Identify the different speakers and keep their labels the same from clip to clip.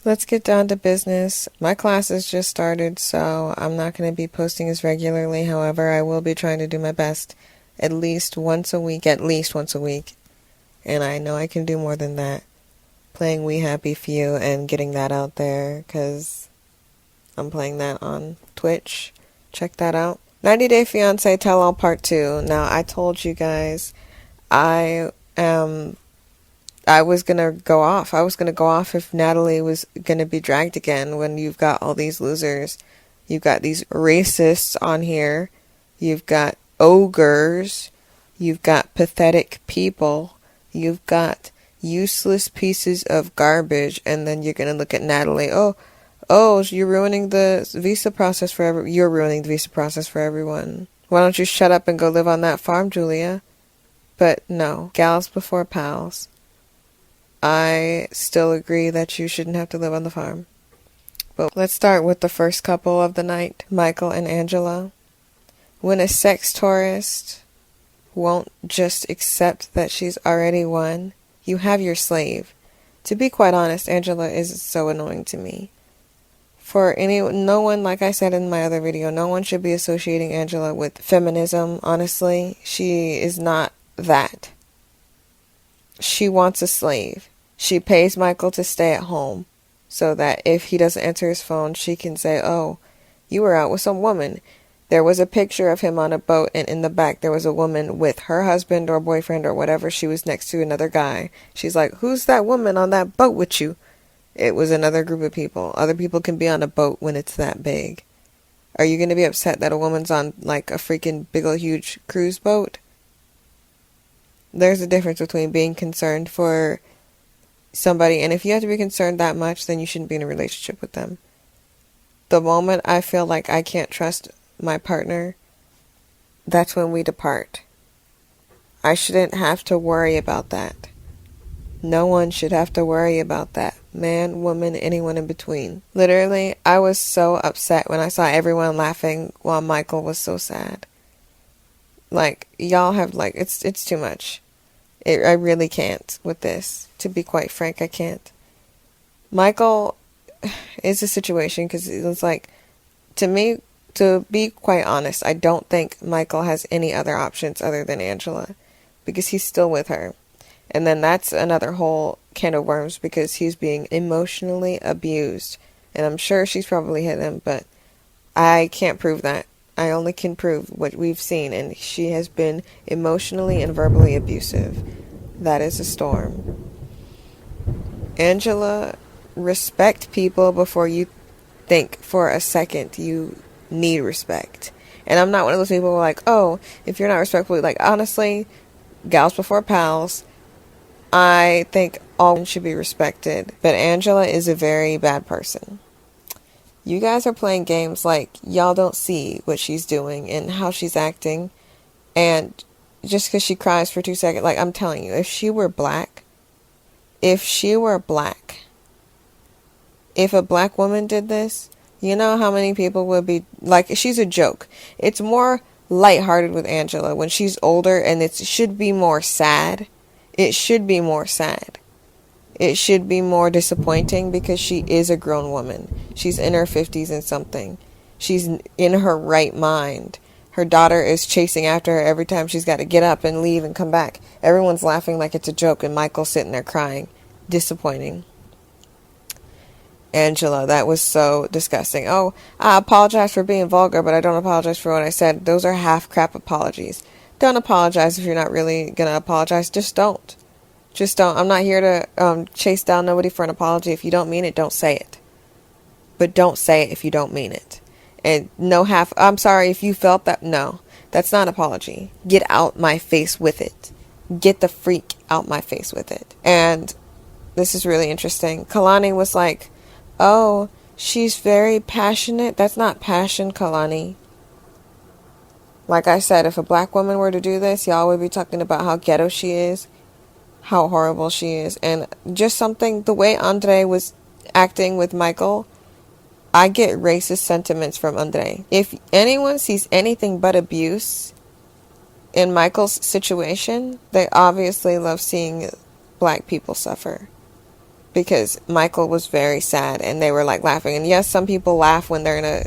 Speaker 1: Let's get down to business. My classes just started, so I'm not going to be posting as regularly. However, I will be trying to do my best at least once a week. And I know I can do more than that. Playing We Happy Few and getting that out there, because I'm playing that on Twitch. Check that out. 90 Day Fiance Tell All Part 2. Now, I told you guys I was going to go off. I was going to go off if Natalie was going to be dragged again when you've got all these losers. You've got these racists on here. You've got ogres. You've got pathetic people. You've got useless pieces of garbage. And then you're going to look at Natalie. Oh, you're ruining the visa process for You're ruining the visa process for everyone. Why don't you shut up and go live on that farm, Julia? But no, gals before pals. I still agree that you shouldn't have to live on the farm. But let's start with the first couple of the night, Michael and Angela. When a sex tourist won't just accept that she's already won, you have your slave. To be quite honest, Angela is so annoying to me. No one, like I said in my other video, no one should be associating Angela with feminism, honestly. She is not that. She wants a slave. She pays Michael to stay at home so that if he doesn't answer his phone, she can say, oh, you were out with some woman. There was a picture of him on a boat, and in the back there was a woman with her husband or boyfriend or whatever. She was next to another guy. She's like, who's that woman on that boat with you? It was another group of people. Other people can be on a boat when it's that big. Are you going to be upset that a woman's on like a freaking big old huge cruise boat? There's a difference between being concerned for somebody, and if you have to be concerned that much, then you shouldn't be in a relationship with them. The moment I feel like I can't trust my partner, that's when we depart. I shouldn't have to worry about that. No one should have to worry about that. Man, woman, anyone in between. Literally, I was so upset when I saw everyone laughing while Michael was so sad. Like, y'all have, like, it's too much. I really can't with this. To be quite frank, I can't. Michael is a situation because it's like, to me, to be quite honest, I don't think Michael has any other options other than Angela because he's still with her. And then that's another whole can of worms because he's being emotionally abused. And I'm sure she's probably hit him, but I can't prove that. I only can prove what we've seen, and she has been emotionally and verbally abusive. That is a storm. Angela, respect people before you think for a second you need respect. And I'm not one of those people who are like, oh, if you're not respectful, like, honestly, gals before pals, I think all women should be respected. But Angela is a very bad person. You guys are playing games like y'all don't see what she's doing and how she's acting. And just because she cries for 2 seconds, like, I'm telling you, if she were black, if a black woman did this, you know how many people would be, like, she's a joke. It's more lighthearted with Angela when she's older, and it should be more sad. It should be more sad. It should be more disappointing because she is a grown woman. She's in her 50s and something. She's in her right mind. Her daughter is chasing after her every time she's got to get up and leave and come back. Everyone's laughing like it's a joke, and Michael's sitting there crying. Disappointing. Angela, that was so disgusting. Oh, I apologize for being vulgar, but I don't apologize for what I said. Those are half-crap apologies. Don't apologize if you're not really going to apologize. Just don't. Just don't. I'm not here to chase down nobody for an apology. If you don't mean it, don't say it. But don't say it if you don't mean it. And I'm sorry if you felt that. No, that's not an apology. Get out my face with it. Get the freak out my face with it. And this is really interesting. Kalani was like, oh, she's very passionate. That's not passion, Kalani. Like I said, if a black woman were to do this, y'all would be talking about how ghetto she is, how horrible she is. And just the way Andre was acting with Michael, I get racist sentiments from Andre. If anyone sees anything but abuse in Michael's situation, they obviously love seeing black people suffer. because Michael was very sad and they were like laughing. And yes, some people laugh when they're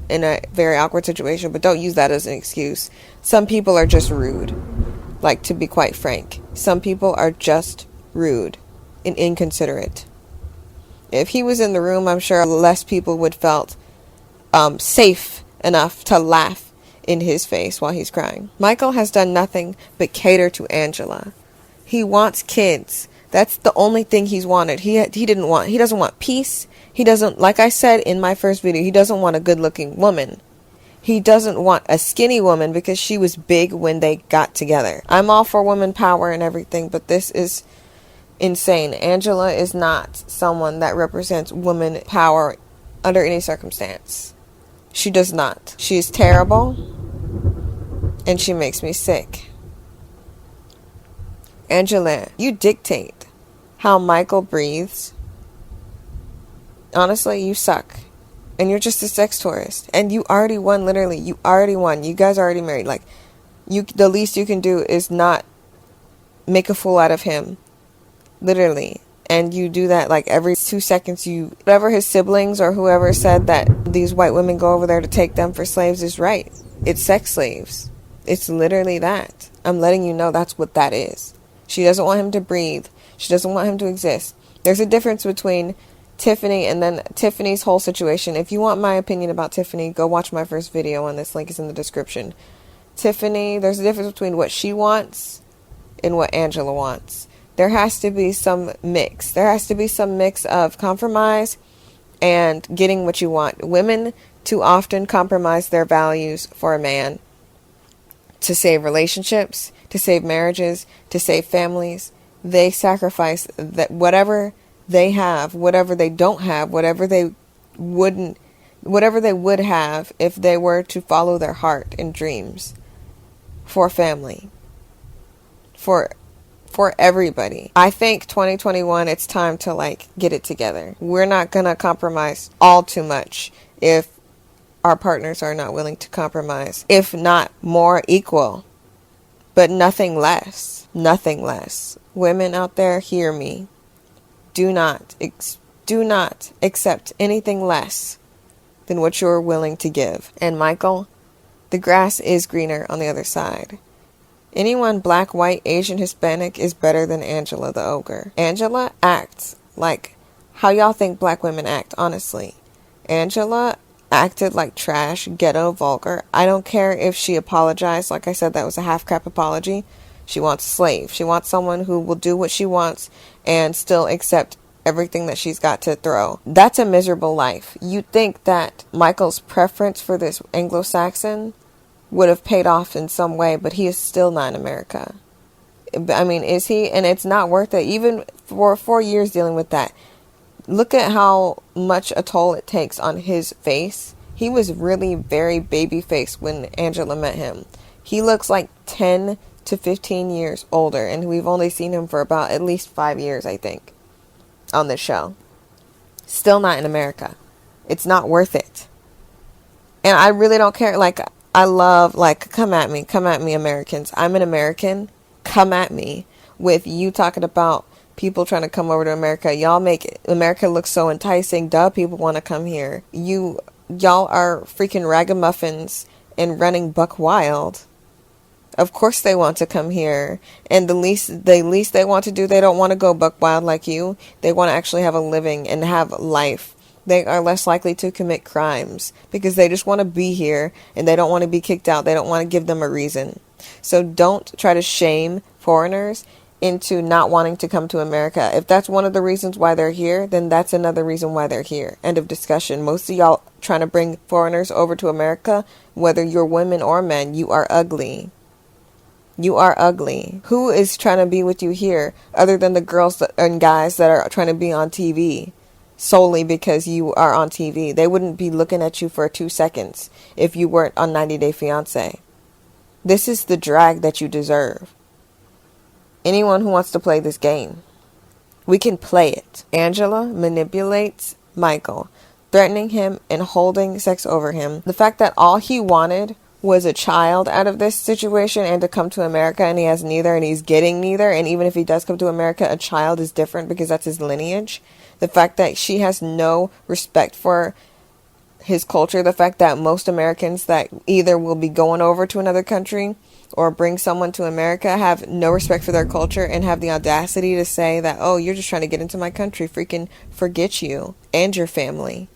Speaker 1: in a very awkward situation, but don't use that as an excuse. Some people are just rude. Like, to be quite frank, some people are just rude and inconsiderate. If he was in the room, I'm sure less people would felt safe enough to laugh in his face while he's crying. Michael has done nothing but cater to Angela. He wants kids. That's the only thing he's wanted. He doesn't want peace. He doesn't, like I said in my first video, he doesn't want a good-looking woman. He doesn't want a skinny woman because she was big when they got together. I'm all for woman power and everything, but this is insane. Angela is not someone that represents woman power under any circumstance. She does not. She is terrible, and she makes me sick. Angela, you dictate how Michael breathes. Honestly, you suck. And you're just a sex tourist. And you already won, literally. You already won. You guys are already married. Like, the least you can do is not make a fool out of him. Literally. And you do that like every 2 seconds. Whatever his siblings or whoever said that these white women go over there to take them for slaves is right. It's sex slaves. It's literally that. I'm letting you know that's what that is. She doesn't want him to breathe. She doesn't want him to exist. There's a difference between Tiffany and then Tiffany's whole situation. If you want my opinion about Tiffany, go watch my first video on this. Link is in the description. Tiffany, there's a difference between what she wants and what Angela wants. There has to be some mix. There has to be some mix of compromise and getting what you want. Women too often compromise their values for a man to save relationships, to save marriages, to save families. They sacrifice that whatever they have, whatever they don't have, whatever they would have if they were to follow their heart and dreams for family, for everybody. I think 2021, it's time to like get it together. We're not gonna compromise all too much if our partners are not willing to compromise, if not more equal, but nothing less. Nothing less. Women out there, hear me. Do not accept anything less than what you're willing to give. And Michael, the grass is greener on the other side. Anyone black, white, Asian, Hispanic is better than Angela the ogre. Angela acts like how y'all think black women act, honestly. Angela acted like trash, ghetto, vulgar. I don't care if she apologized. Like I said, that was a half-crap apology. She wants a slave. She wants someone who will do what she wants and still accept everything that she's got to throw. That's a miserable life. You'd think that Michael's preference for this Anglo-Saxon would have paid off in some way, but he is still not in America. I mean, is he? And it's not worth it. Even for 4 years dealing with that. Look at how much a toll it takes on his face. He was really very baby faced when Angela met him. He looks like 10 to 15 years older, and we've only seen him for about at least 5 years, I think, on this show. Still not in America. It's not worth it. And I really don't care. Like, I love, like, come at me, Americans. I'm an American. Come at me with you talking about people trying to come over to America. Y'all make America look so enticing. Duh, people want to come here. Y'all are freaking ragamuffins and running buck wild. Of course they want to come here. And the least they want to do, they don't want to go buck wild like you. They want to actually have a living and have life. They are less likely to commit crimes because they just want to be here and they don't want to be kicked out. They don't want to give them a reason. So don't try to shame foreigners into not wanting to come to America. If that's one of the reasons why they're here, then that's another reason why they're here. End of discussion. Most of y'all trying to bring foreigners over to America, whether you're women or men, you are ugly. You are ugly. Who is trying to be with you here other than the girls and guys that are trying to be on TV solely because you are on TV? They wouldn't be looking at you for 2 seconds if you weren't on 90 Day Fiance. This is the drag that you deserve. Anyone who wants to play this game, we can play it. Angela manipulates Michael, threatening him and holding sex over him. The fact that all he wanted was a child out of this situation and to come to America, and he has neither and he's getting neither. And even if he does come to America, a child is different because that's his lineage. The fact that she has no respect for his culture, the fact that most Americans that either will be going over to another country or bring someone to America have no respect for their culture and have the audacity to say that, oh, you're just trying to get into my country. Freaking forget you and your family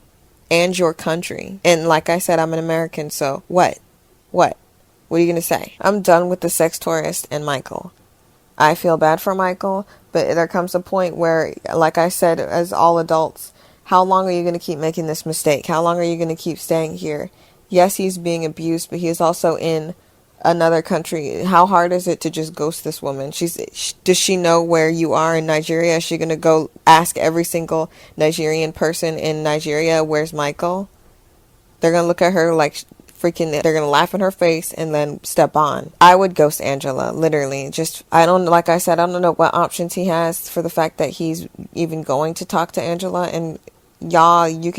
Speaker 1: and your country. And like I said, I'm an American, so what? What are you going to say? I'm done with the sex tourist and Michael. I feel bad for Michael, but there comes a point where, like I said, as all adults, how long are you going to keep making this mistake? How long are you going to keep staying here? Yes, he's being abused, but he is also in another country. How hard is it to just ghost this woman? Does she know where you are in Nigeria? Is she going to go ask every single Nigerian person in Nigeria, where's Michael? They're going to look at her like freaking, they're going to laugh in her face and then step on. I would ghost Angela, literally. Like I said, I don't know what options he has for the fact that he's even going to talk to Angela. And y'all, you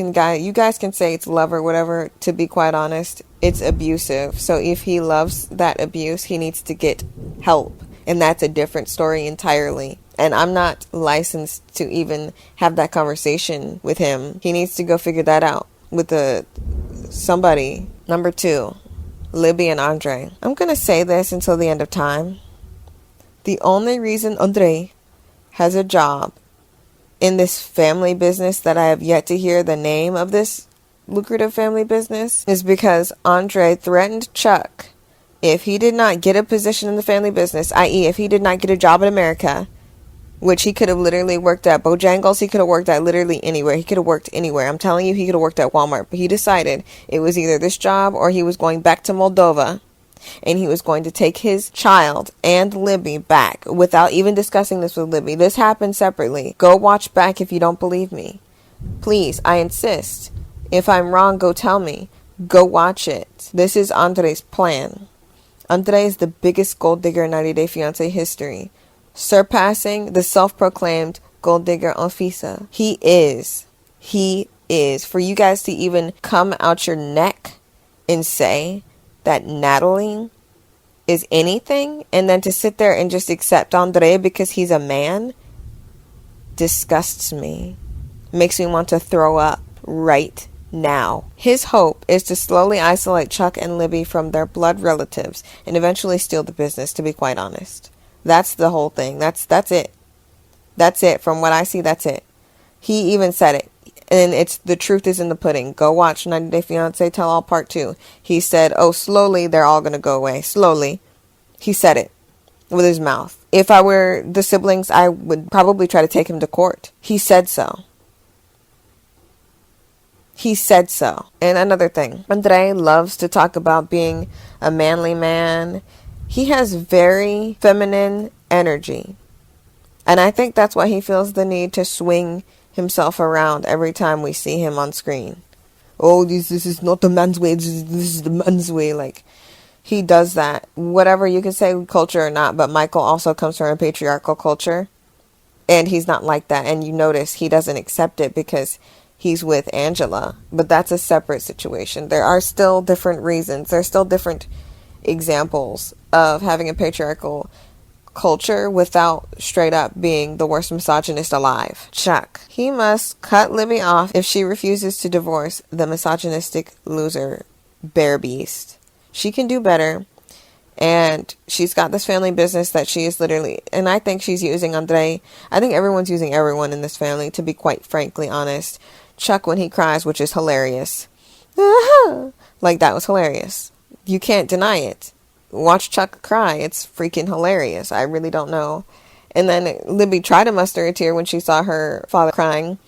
Speaker 1: guys can say it's love or whatever. To be quite honest, it's abusive. So if he loves that abuse, he needs to get help. And that's a different story entirely. And I'm not licensed to even have that conversation with him. He needs to go figure that out with somebody. Number 2, Libby and Andre. I'm going to say this until the end of time. The only reason Andre has a job in this family business that I have yet to hear the name of this lucrative family business is because Andre threatened Chuck if he did not get a position in the family business, i.e. if he did not get a job in America, which he could have literally worked at Bojangles, he could have worked at literally anywhere. He could have worked anywhere. I'm telling you, he could have worked at Walmart. But he decided it was either this job or he was going back to Moldova. And he was going to take his child and Libby back without even discussing this with Libby. This happened separately. Go watch back if you don't believe me. Please, I insist. If I'm wrong, go tell me. Go watch it. This is Andre's plan. Andre is the biggest gold digger in 90 Day Fiance history, surpassing the self-proclaimed gold digger Anfisa. He is. For you guys to even come out your neck and say that Natalie is anything, and then to sit there and just accept Andre because he's a man, disgusts me. Makes me want to throw up right now. His hope is to slowly isolate Chuck and Libby from their blood relatives and eventually steal the business, to be quite honest. That's the whole thing. That's it. That's it. From what I see, that's it. He even said it. And the truth is in the pudding. Go watch 90 Day Fiance Tell All Part 2. He said, oh, slowly they're all going to go away. Slowly. He said it with his mouth. If I were the siblings, I would probably try to take him to court. He said so. He said so. And another thing. Andre loves to talk about being a manly man. He has very feminine energy. And I think that's why he feels the need to swing himself around every time we see him on screen. Oh, this is not the man's way. This is the man's way. Like, he does that. Whatever you can say, culture or not, but Michael also comes from a patriarchal culture. And he's not like that. And you notice he doesn't accept it because he's with Angela. But that's a separate situation. There are still different reasons. There's still different examples of having a patriarchal culture without straight up being the worst misogynist alive. Chuck. He must cut Libby off if she refuses to divorce the misogynistic loser bear beast. She can do better. And she's got this family business that she is literally, and I think she's using Andre. I think everyone's using everyone in this family, to be quite frankly honest. Chuck when he cries, which is hilarious. Like, that was hilarious. You can't deny it. Watch Chuck cry. It's freaking hilarious. I really don't know. And then Libby tried to muster a tear when she saw her father crying.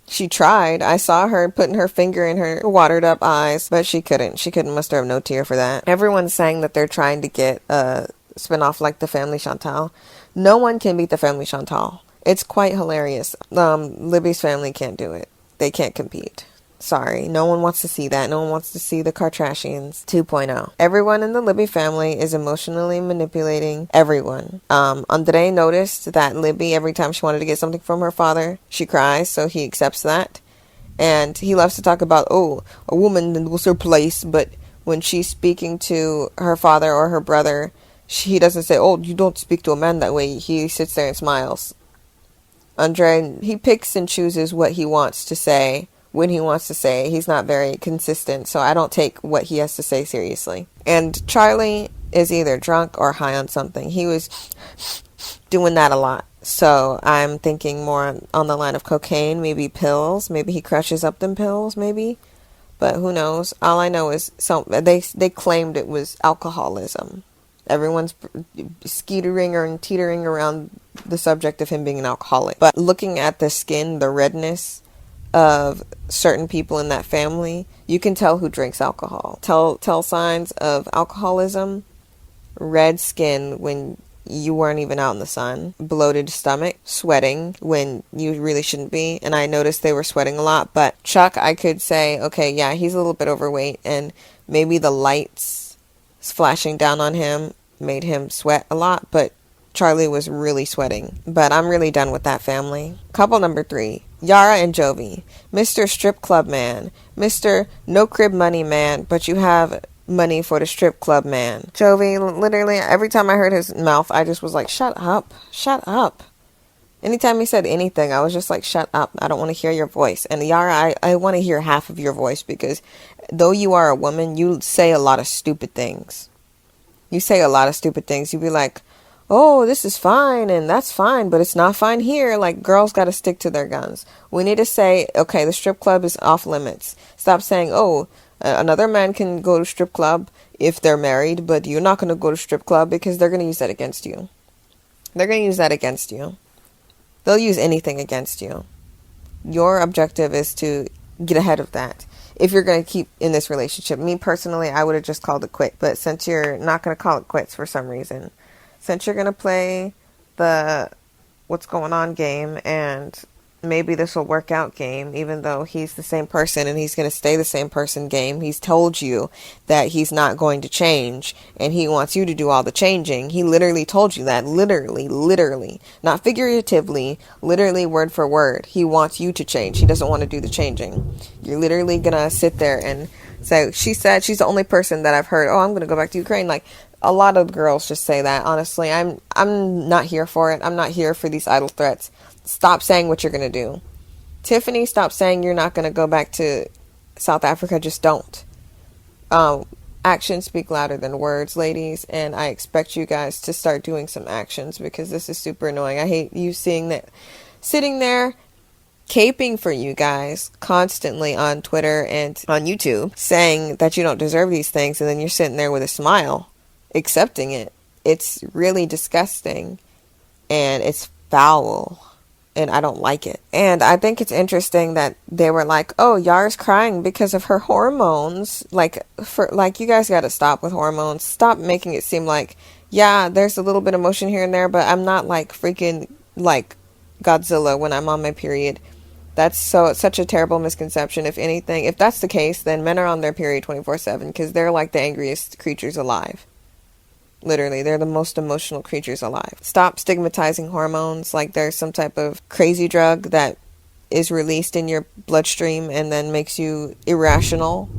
Speaker 1: She tried. I saw her putting her finger in her watered up eyes, but she couldn't. She couldn't muster up no tear for that. Everyone's saying that they're trying to get a spinoff like the Family Chantal. No one can beat the Family Chantal. It's quite hilarious. Libby's family can't do it. They can't compete. Sorry, no one wants to see that. No one wants to see the Kardashians 2.0. Everyone in the Libby family is emotionally manipulating everyone. Andre noticed that Libby, every time she wanted to get something from her father, she cries, so he accepts that. And he loves to talk about, oh, a woman knows her place, but when she's speaking to her father or her brother, he doesn't say, oh, you don't speak to a man that way. He sits there and smiles. Andre, he picks and chooses what he wants to say when he wants to say. He's not very consistent, so I don't take what he has to say seriously. And Charlie is either drunk or high on something. He was doing that a lot. So I'm thinking more on the line of cocaine, maybe pills. Maybe he crushes up them pills, maybe. But who knows? All I know is they claimed it was alcoholism. Everyone's skeetering and teetering around the subject of him being an alcoholic. But looking at the skin, the redness of certain people in that family, you can tell who drinks alcohol. Tell signs of alcoholism: red skin when you weren't even out in the sun, bloated stomach, sweating when you really shouldn't be. And I noticed they were sweating a lot. But Chuck, I could say, okay, yeah, he's a little bit overweight, and maybe the lights flashing down on him made him sweat a lot, but Charlie was really sweating. But I'm really done with that family. Couple number 3, Yara and Jovi. Mr. Strip Club Man, Mr. No Crib Money Man, but you have money for the strip club man. Jovi, literally, every time I heard his mouth, I just was like, shut up, shut up. Anytime he said anything, I was just like, shut up, I don't want to hear your voice. And Yara, I want to hear half of your voice, because though you are a woman, you say a lot of stupid things. You say a lot of stupid things. You be like, oh, this is fine, and that's fine, but it's not fine here. Like, girls got to stick to their guns. We need to say, okay, the strip club is off limits. Stop saying, oh, another man can go to strip club if they're married, but you're not going to go to strip club, because they're going to use that against you. They're going to use that against you. They'll use anything against you. Your objective is to get ahead of that. If you're going to keep in this relationship. Me personally, I would have just called it quit. But since you're not going to call it quits for some reason, since you're going to play the what's going on game, and maybe this will work out game, even though he's the same person and he's going to stay the same person game. He's told you that he's not going to change, and he wants you to do all the changing. He literally told you that. Literally. Not figuratively, literally word for word. He wants you to change. He doesn't want to do the changing. You're literally going to sit there and say, she said, she's the only person that I've heard, oh, I'm going to go back to Ukraine. Like, a lot of girls just say that. Honestly, I'm not here for it. I'm not here for these idle threats. Stop saying what you're going to do. Tiffany, stop saying you're not going to go back to South Africa. Just don't. Actions speak louder than words, ladies. And I expect you guys to start doing some actions, because this is super annoying. I hate you seeing that, sitting there caping for you guys constantly on Twitter and on YouTube, saying that you don't deserve these things. And then you're sitting there with a smile, accepting it. It's really disgusting. And it's foul. And I don't like it. And I think it's interesting that they were like, oh, Yara's crying because of her hormones. Like, you guys got to stop with hormones. Stop making it seem like, yeah, there's a little bit of emotion here and there, but I'm not like freaking like Godzilla when I'm on my period. That's such a terrible misconception. If anything, if that's the case, then men are on their period 24/7, because they're like the angriest creatures alive. Literally, they're the most emotional creatures alive. Stop stigmatizing hormones like there's some type of crazy drug that is released in your bloodstream and then makes you irrational.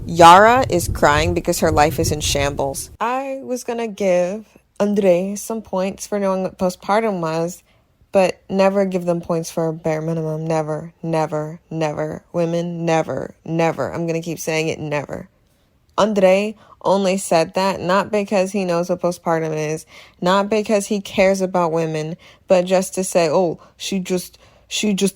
Speaker 1: Yara is crying because her life is in shambles. I was going to give Andre some points for knowing what postpartum was, but never give them points for a bare minimum. Never. Women, never. I'm going to keep saying it, never. Andre only said that not because he knows what postpartum is, not because he cares about women, but just to say, oh, she just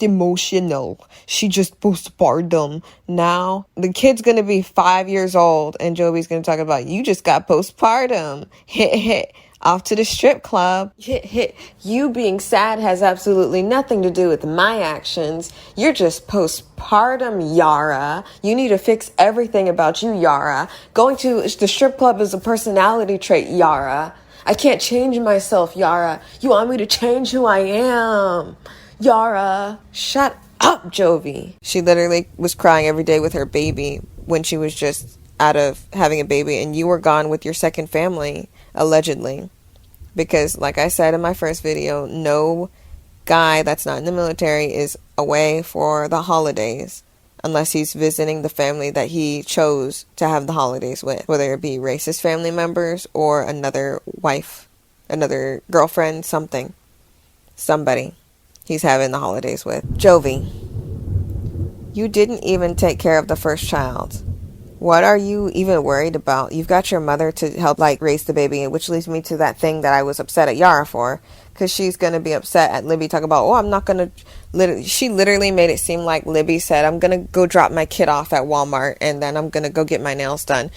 Speaker 1: emotional. She just postpartum. Now, the kid's going to be 5 years old, and Jovi's going to talk about, you just got postpartum. Hit. Off to the strip club. Hit. You being sad has absolutely nothing to do with my actions. You're just postpartum, Yara. You need to fix everything about you, Yara. Going to the strip club is a personality trait, Yara. I can't change myself, Yara. You want me to change who I am, Yara. Shut up, Jovi. She literally was crying every day with her baby when she was just out of having a baby, and you were gone with your second family, allegedly. Because, like I said in my first video, no guy that's not in the military is away for the holidays unless he's visiting the family that he chose to have the holidays with, whether it be racist family members or another wife, another girlfriend, somebody he's having the holidays with. Jovi, you didn't even take care of the first child. What are you even worried about? You've got your mother to help raise the baby, which leads me to that thing that I was upset at Yara for, because she's going to be upset at Libby talking about, I'm not going to, she literally made it seem like Libby said, I'm going to go drop my kid off at Walmart and then I'm going to go get my nails done.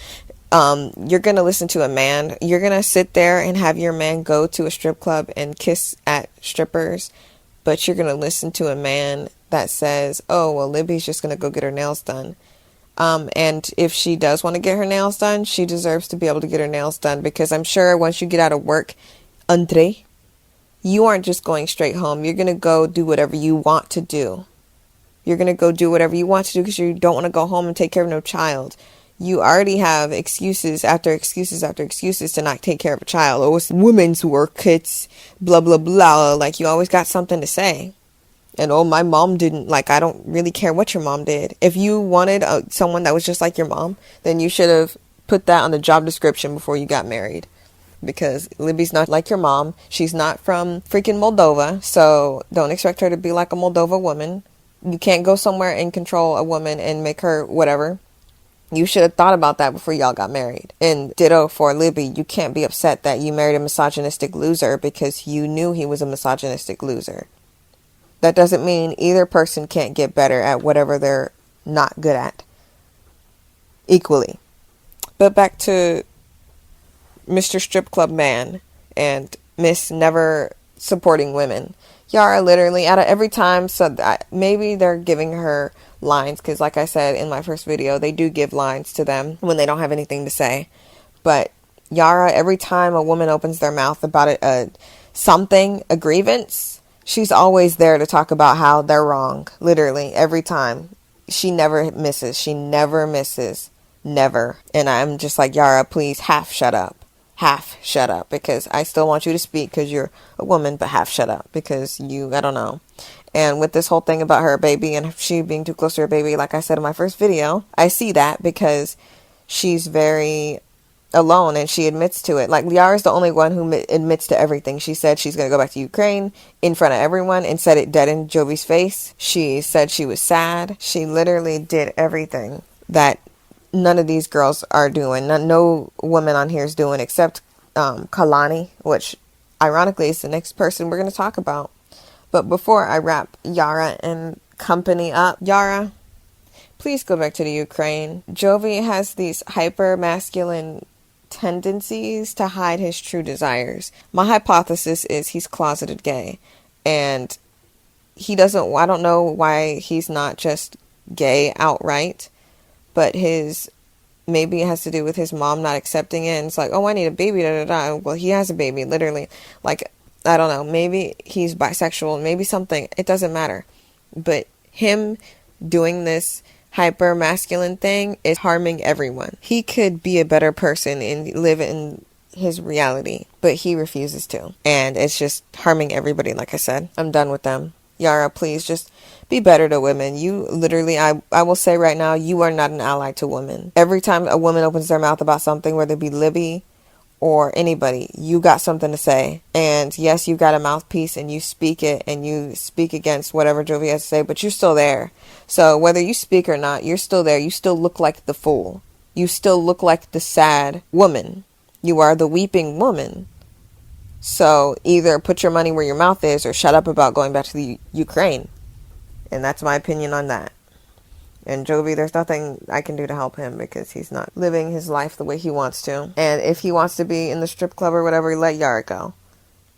Speaker 1: You're going to listen to a man. You're going to sit there and have your man go to a strip club and kiss at strippers, but you're going to listen to a man that says, Libby's just going to go get her nails done. And if she does want to get her nails done, she deserves to be able to get her nails done, because I'm sure once you get out of work, Andre, you aren't just going straight home. You're going to go do whatever you want to do. You're going to go do whatever you want to do because you don't want to go home and take care of no child. You already have excuses after excuses after excuses to not take care of a child. Oh, it's women's work. It's blah, blah, blah. Like, you always got something to say. And, my mom didn't, I don't really care what your mom did. If you wanted someone that was just like your mom, then you should have put that on the job description before you got married. Because Libby's not like your mom. She's not from freaking Moldova, so don't expect her to be like a Moldova woman. You can't go somewhere and control a woman and make her whatever. You should have thought about that before y'all got married. And ditto for Libby, you can't be upset that you married a misogynistic loser because you knew he was a misogynistic loser. That doesn't mean either person can't get better at whatever they're not good at. Equally. But back to Mr. Strip Club Man and Miss Never Supporting Women. Yara literally, out of every time, maybe they're giving her lines, because like I said in my first video, they do give lines to them when they don't have anything to say. But Yara, every time a woman opens their mouth about a grievance, she's always there to talk about how they're wrong. Literally, every time. She never misses. She never misses. Never. And I'm just like, Yara, please half shut up. Half shut up. Because I still want you to speak because you're a woman, but half shut up. Because I don't know. And with this whole thing about her baby and she being too close to her baby, like I said in my first video, I see that because she's very alone and she admits to it. Like, Yara's the only one who admits to everything. She said she's going to go back to Ukraine in front of everyone and said it dead in Jovi's face. She said she was sad. She literally did everything that none of these girls are doing. No woman on here is doing except Kalani, which ironically is the next person we're going to talk about. But before I wrap Yara and company up, Yara, please go back to the Ukraine. Jovi has these hyper masculine tendencies to hide his true desires. My hypothesis is he's closeted gay, and I don't know why he's not just gay outright, but maybe it has to do with his mom not accepting it, and it's like, I need a baby, da da da. Well, he has a baby, literally. Like, I don't know, maybe he's bisexual, maybe something, it doesn't matter. But him doing this hyper masculine thing is harming everyone. He could be a better person and live in his reality, but he refuses to, and it's just harming everybody. Like I said, I'm done with them. Yara, please just be better to women. You literally, I will say right now, you are not an ally to women. Every time a woman opens their mouth about something, whether it be Libby or anybody, you got something to say. And yes, you got a mouthpiece and you speak it and you speak against whatever Jovi has to say, but you're still there. So whether you speak or not, you're still there. You still look like the fool. You still look like the sad woman. You are the weeping woman. So either put your money where your mouth is or shut up about going back to the Ukraine. And that's my opinion on that. And Jovi, there's nothing I can do to help him because he's not living his life the way he wants to. And if he wants to be in the strip club or whatever, let Yara go.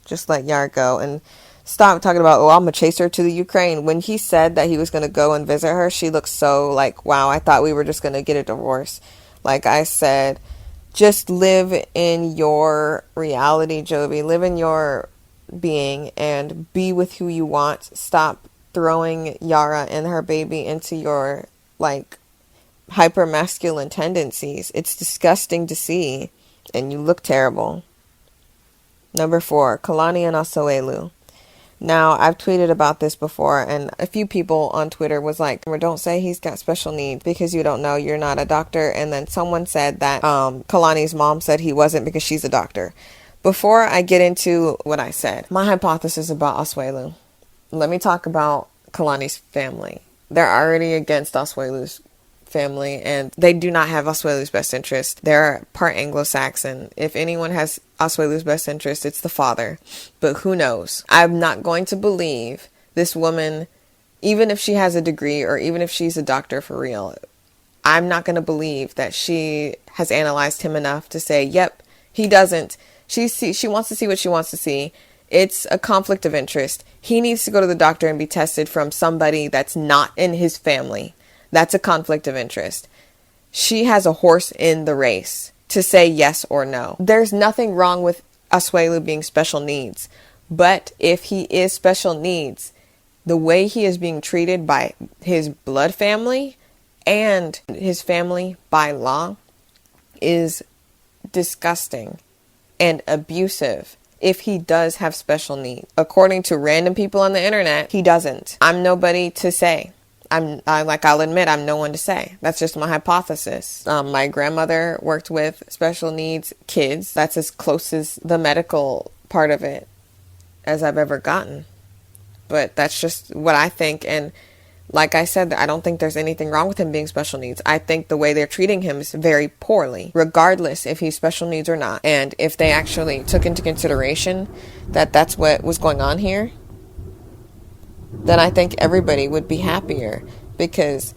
Speaker 1: Just let Yara go. And stop talking about, I'm going to chase her to the Ukraine. When he said that he was going to go and visit her, she looked so like, wow, I thought we were just going to get a divorce. Like I said, just live in your reality, Jovi. Live in your being and be with who you want. Stop throwing Yara and her baby into your hyper masculine tendencies. It's disgusting to see, and you look terrible. Number 4, Kalanian Osoelu. Now, I've tweeted about this before, and a few people on Twitter was like, well, don't say he's got special needs because you don't know, you're not a doctor. And then someone said that Kalani's mom said he wasn't because she's a doctor. Before I get into what I said, my hypothesis about Osoelu, let me talk about Kalani's family. They're already against Osoelu's family, and they do not have Osoelu's best interest. They're part Anglo-Saxon. If anyone has Osoelu's best interest, it's the father. But who knows? I'm not going to believe this woman, even if she has a degree or even if she's a doctor for real. I'm not going to believe that she has analyzed him enough to say, yep, he doesn't. She wants to see what she wants to see. It's a conflict of interest. He needs to go to the doctor and be tested from somebody that's not in his family. That's a conflict of interest. She has a horse in the race to say yes or no. There's nothing wrong with Osoelu being special needs. But if he is special needs, the way he is being treated by his blood family and his family by law is disgusting and abusive. If he does have special needs, according to random people on the internet, he doesn't. I'm nobody to say. I'll admit, I'm no one to say. That's just my hypothesis. My grandmother worked with special needs kids. That's as close as the medical part of it as I've ever gotten. But that's just what I think. And like I said, I don't think there's anything wrong with him being special needs. I think the way they're treating him is very poorly, regardless if he's special needs or not. And if they actually took into consideration that that's what was going on here, then I think everybody would be happier because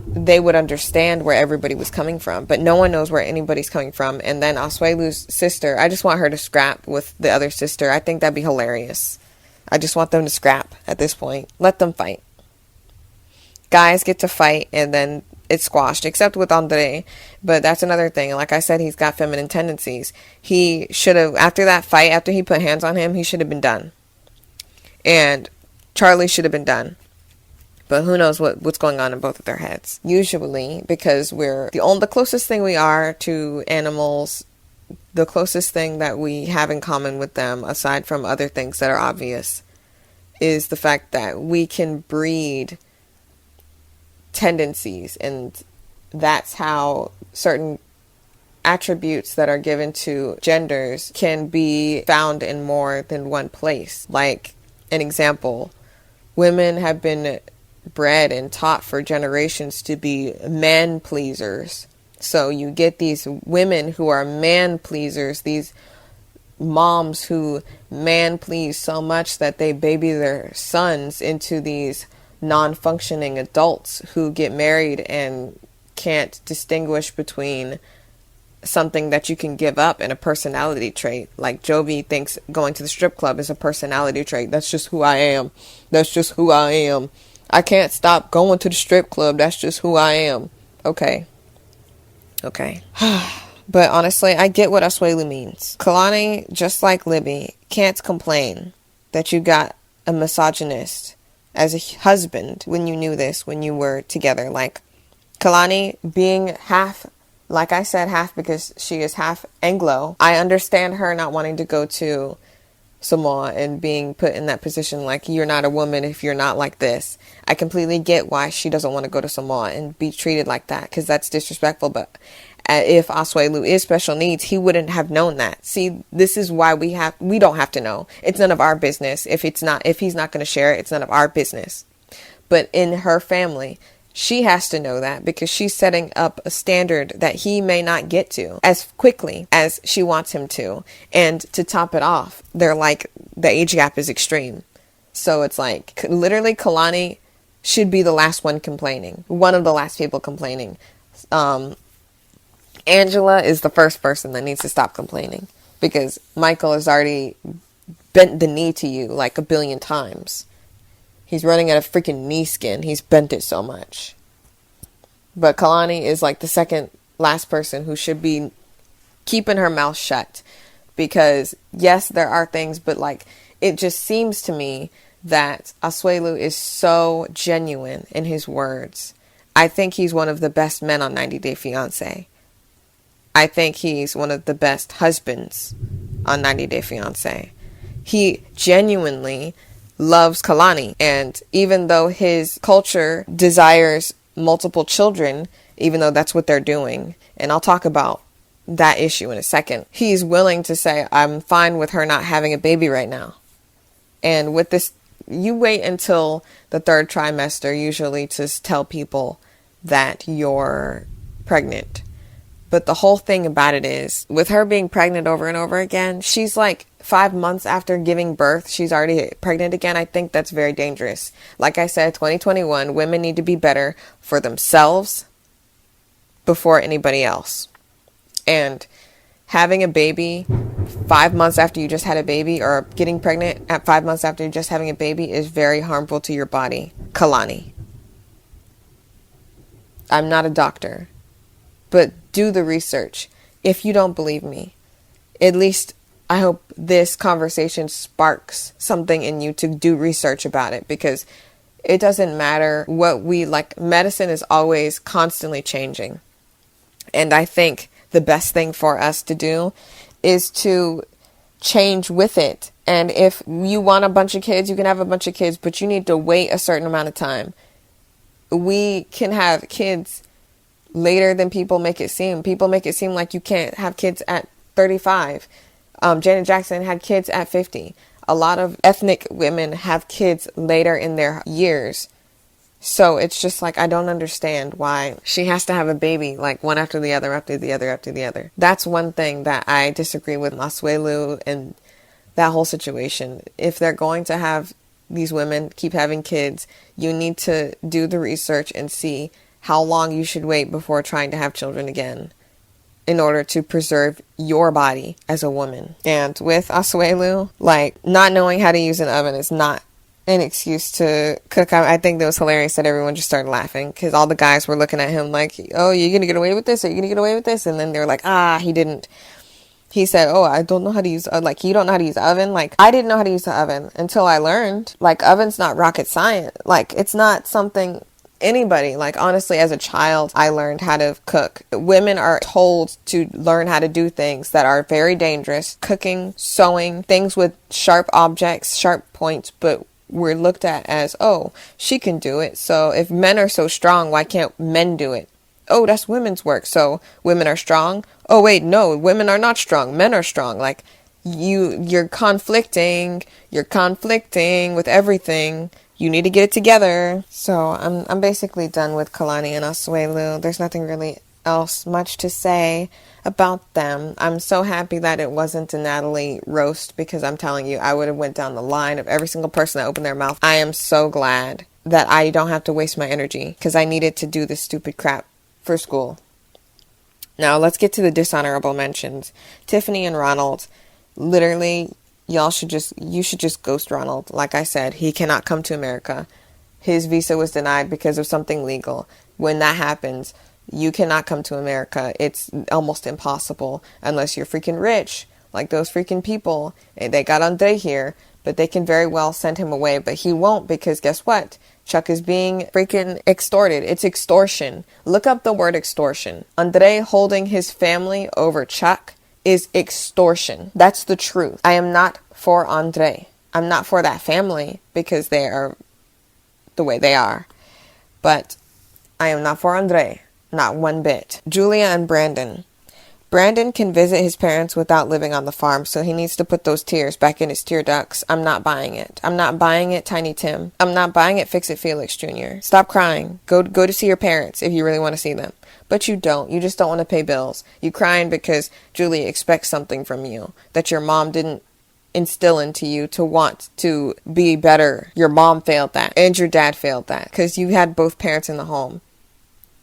Speaker 1: they would understand where everybody was coming from. But no one knows where anybody's coming from. And then Osoelu's sister, I just want her to scrap with the other sister. I think that'd be hilarious. I just want them to scrap at this point. Let them fight. Guys get to fight and then it's squashed, except with Andre. But that's another thing. Like I said, he's got feminine tendencies. He should have, after that fight, after he put hands on him, he should have been done. And Charlie should have been done. But who knows what's going on in both of their heads. Usually, because we're the closest thing we are to animals, the closest thing that we have in common with them, aside from other things that are obvious, is the fact that we can breed tendencies. And that's how certain attributes that are given to genders can be found in more than one place. Like an example, women have been bred and taught for generations to be man pleasers. So you get these women who are man pleasers, these moms who man please so much that they baby their sons into these non-functioning adults who get married and can't distinguish between something that you can give up and a personality trait. Like Jovi thinks going to the strip club is a personality trait. That's just who I am. That's just who I am. I can't stop going to the strip club. That's just who I am. Okay. But honestly, I get what Osoelu means. Kalani, just like Libby, can't complain that you got a misogynist as a husband when you knew this, when you were together. Like, Kalani being half, like I said, half because she is half Anglo. I understand her not wanting to go to Samoa and being put in that position, like, you're not a woman if you're not like this. I completely get why she doesn't want to go to Samoa and be treated like that, because that's disrespectful. But if Osoelu is special needs, he wouldn't have known that. See, this is why we don't have to know. It's none of our business. If he's not going to share it, it's none of our business. But in her family, she has to know that, because she's setting up a standard that he may not get to as quickly as she wants him to. And to top it off, they're like, the age gap is extreme. So it's like, literally, Kalani should be the last one complaining. One of the last people complaining. Angela is the first person that needs to stop complaining, because Michael has already bent the knee to you like 1 billion times. He's running out of freaking knee skin. He's bent it so much. But Kalani is like the second last person who should be keeping her mouth shut. Because yes, there are things, but like, it just seems to me that Osoelu is so genuine in his words. I think he's one of the best men on 90 Day Fiance. I think he's one of the best husbands on 90 Day Fiance. He genuinely loves Kalani. And even though his culture desires multiple children, even though that's what they're doing, and I'll talk about that issue in a second, he's willing to say, I'm fine with her not having a baby right now. And with this, you wait until the third trimester usually to tell people that you're pregnant. But the whole thing about it is, with her being pregnant over and over again, she's like 5 months after giving birth, she's already pregnant again. I think that's very dangerous. Like I said, 2021, women need to be better for themselves before anybody else. And having a baby 5 months after you just had a baby, or getting pregnant at 5 months after just having a baby, is very harmful to your body. Kalani. I'm not a doctor, but do the research. If you don't believe me, at least I hope this conversation sparks something in you to do research about it, because it doesn't matter what we like. Medicine is always constantly changing. And I think the best thing for us to do is to change with it. And if you want a bunch of kids, you can have a bunch of kids, but you need to wait a certain amount of time. We can have kids later than people make it seem. People make it seem like you can't have kids at 35. Janet Jackson had kids at 50. A lot of ethnic women have kids later in their years. So it's just like, I don't understand why she has to have a baby, like one after the other, after the other, after the other. That's one thing that I disagree with Osoelu and that whole situation. If they're going to have these women keep having kids, you need to do the research and see how long you should wait before trying to have children again in order to preserve your body as a woman. And with Osoelu, like, not knowing how to use an oven is not an excuse to cook. I think that was hilarious that everyone just started laughing, because all the guys were looking at him like, oh, you're gonna get away with this? Are you gonna get away with this? And then they were like, he didn't. He said, oh, I don't know how to use, like, you don't know how to use the oven? Like, I didn't know how to use the oven until I learned. Like, oven's not rocket science. Like, it's not something anybody, like, honestly, as a child, I learned how to cook. Women are told to learn how to do things that are very dangerous. Cooking, sewing, things with sharp objects, sharp points, but we're looked at as, oh, she can do it. So if men are so strong, why can't men do it? Oh, that's women's work. So women are strong. Oh, wait, no, women are not strong. Men are strong. Like, you're conflicting with everything. You need to get it together. So I'm basically done with Kalanian Osoelu. There's nothing really else much to say about them. I'm so happy that it wasn't a Natalie roast, because I'm telling you, I would have went down the line of every single person that opened their mouth. I am so glad that I don't have to waste my energy, because I needed to do this stupid crap for school. Now let's get to the dishonorable mentions. Tiffany and Ronald. Literally, you should just ghost Ronald. Like I said, he cannot come to America. His visa was denied because of something legal. When that happens, you cannot come to America. It's almost impossible unless you're freaking rich, like those freaking people. They got Andre here, but they can very well send him away, but he won't, because guess what? Chuck is being freaking extorted. It's extortion. Look up the word extortion. Andre holding his family over Chuck is extortion. That's the truth. I am not for Andre. I'm not for that family because they are the way they are. But I am not for Andre. Not one bit. Julia and Brandon. Brandon can visit his parents without living on the farm, so he needs to put those tears back in his tear ducts. I'm not buying it. I'm not buying it, Tiny Tim. I'm not buying it, Fix It Felix Jr. Stop crying. Go to see your parents if you really want to see them. But you don't. You just don't want to pay bills. You crying because Julia expects something from you that your mom didn't instill into you to want to be better. Your mom failed that, and your dad failed that, because you had both parents in the home.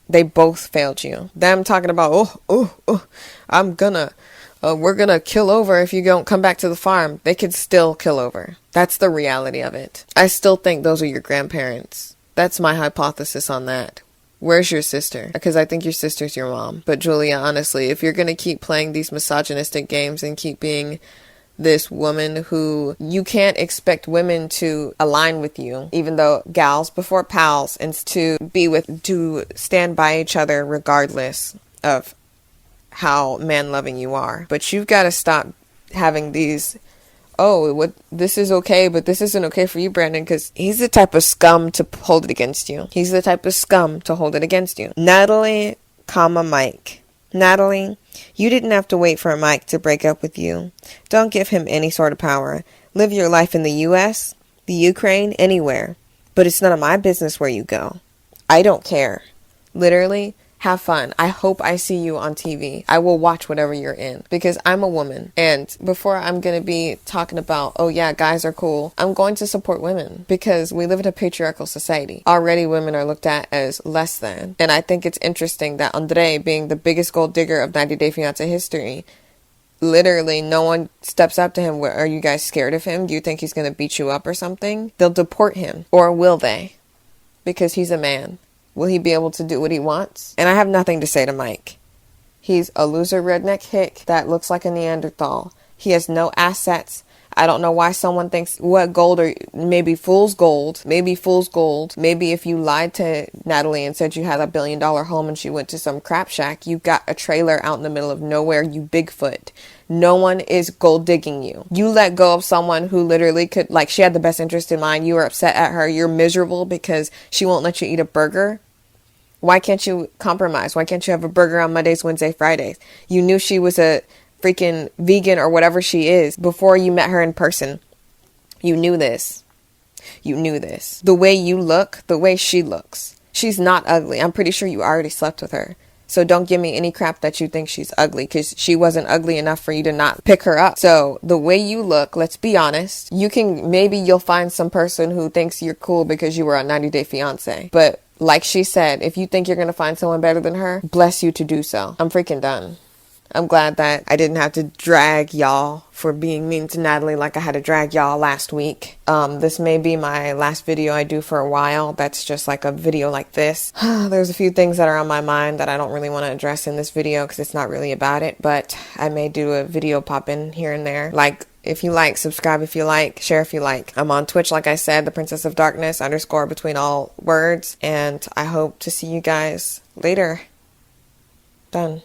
Speaker 1: They both failed you. Them talking about, we're gonna kill over if you don't come back to the farm. They could still kill over. That's the reality of it. I still think those are your grandparents. That's my hypothesis on that. Where's your sister? Because I think your sister's your mom. But Julia, honestly, if you're gonna keep playing these misogynistic games and keep being this woman who you can't expect women to align with you, even though gals before pals, and to stand by each other regardless of how man loving you are. But you've got to stop having these oh, what, this is okay, but this isn't okay for you, Brandon, because he's the type of scum to hold it against you. He's the type of scum to hold it against you. Natalie, Mike. Natalie, you didn't have to wait for Mike to break up with you. Don't give him any sort of power. Live your life in the U.S., the Ukraine, anywhere. But it's none of my business where you go. I don't care. Literally, have fun. I hope I see you on TV. I will watch whatever you're in because I'm a woman. And before I'm going to be talking about, oh yeah, guys are cool, I'm going to support women because we live in a patriarchal society. Already women are looked at as less than. And I think it's interesting that Andre, being the biggest gold digger of 90 Day Fiancé history, literally no one steps up to him. Are you guys scared of him? Do you think he's going to beat you up or something? They'll deport him. Or will they? Because he's a man. Will he be able to do what he wants? And I have nothing to say to Mike. He's a loser redneck hick that looks like a Neanderthal. He has no assets. I don't know why someone thinks, what gold or maybe fool's gold. Maybe fool's gold. Maybe if you lied to Natalie and said you had $1 billion home and she went to some crap shack, you got a trailer out in the middle of nowhere, you Bigfoot. No one is gold digging you. You let go of someone who literally could, like, she had the best interest in mind. You were upset at her. You're miserable because she won't let you eat a burger. Why can't you compromise? Why can't you have a burger on Mondays, Wednesdays, Fridays? You knew she was a freaking vegan or whatever she is before you met her in person. You knew this. You knew this. The way you look, the way she looks. She's not ugly. I'm pretty sure you already slept with her. So don't give me any crap that you think she's ugly because she wasn't ugly enough for you to not pick her up. So the way you look, let's be honest, maybe you'll find some person who thinks you're cool because you were on 90 Day Fiancé. But like she said, if you think you're going to find someone better than her, bless you to do so. I'm freaking done. I'm glad that I didn't have to drag y'all for being mean to Natalie like I had to drag y'all last week. This may be my last video I do for a while. That's just like a video like this. There's a few things that are on my mind that I don't really want to address in this video because it's not really about it, but I may do a video pop in here and there. Like, if you like, subscribe if you like, share if you like. I'm on Twitch, like I said, the Princess of Darkness _ between all words, and I hope to see you guys later. Done.